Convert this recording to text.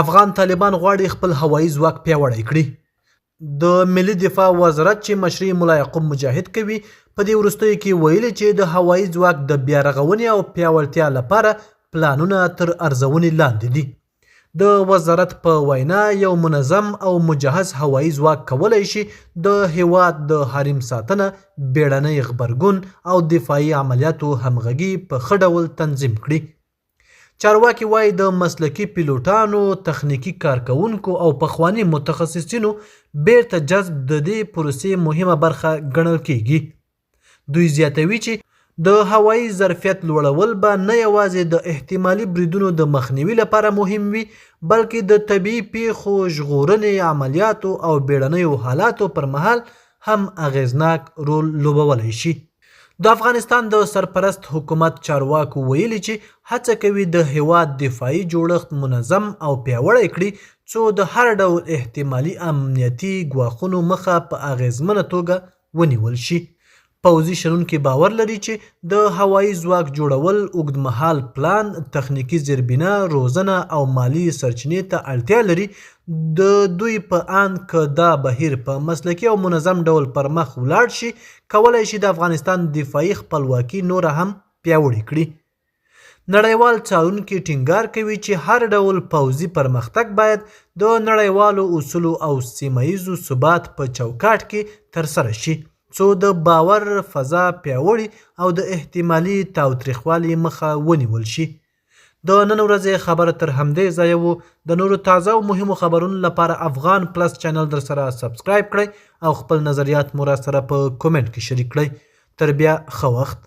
افغان طالبان غواړي خپل هوایي ځواک پیاوړی کړي. د ملي دفاع وزارت چې مشري ملا یعقوب مجاهد کوي په دې وروستیو کې ویلي چې د هوایي ځواک د بیارغونې او پیاوړتیا لپاره پلانونه تر ارزونې لاندې دي. د وزارت په وینا یو منظم او مجهز هوایي ځواک کولی شي د هیواد د حریم ساتنه، بیړنۍ غبرګون او دفاعي عملیاتو همغږي په ښه ډول تنظیم کړي. چارواکي وایي د مسلکي پیلوټانو، تخنیکي کارکوونکو او پخواني متخصصینو بیرته جذب د دې پروسې مهمه برخه ګڼل کیږي. دوی زیاتوي چې د هوایي ظرفیت لوړول به نه یوازې د احتمالي بریدونو د مخنیوي لپاره مهم وي، بلکې د طبیعي پیښو، ژغورنې عملیاتو او بیړنیو حالاتو پر مهال هم اغیزناک رول لوبولی شي. د افغانستان د سرپرست حکومت چارواکو ویلي چې هڅه کوي د هیواد دفاعي جوړښت منظم او پیاوړی کړي څو د هر ډول احتمالي امنیتي ګواښونو مخه په اغیزمنه توګه ونیول شي. پوځي شنونکي باور لري چې د هوایي ځواک جوړول اوږدمهال پلان، تخنیکي زیربنا، روزنه او مالي سرچینې ته اړتیا لري. د دوی په اند که دا بهیر په مسلکي او منظم ډول پر مخ ولاړ شي، کولی شي د افغانستان دفاعي خپلواکي نوره هم پیاوړې کړي. نړیوال څارونکي ټینګار کوي چې هر ډول پوځي پرمختګ باید د نړیوالو اصولو او سیمه ییزو ثبات په چوکاټ کې ترسره شي څو د باور فضا پیاوړې او د احتمالي تاوتریخوالي مخه ونیول شي. د نن ورځې خبره تر همدې ځایه وو. د نورو تازه او مهمو خبرونو لپاره افغان پلس چینل در سره سبسکرایب کړئ او خپل نظریات مو را سره په کومنټ کې شریک کړئ. تر بیا ښه وخت.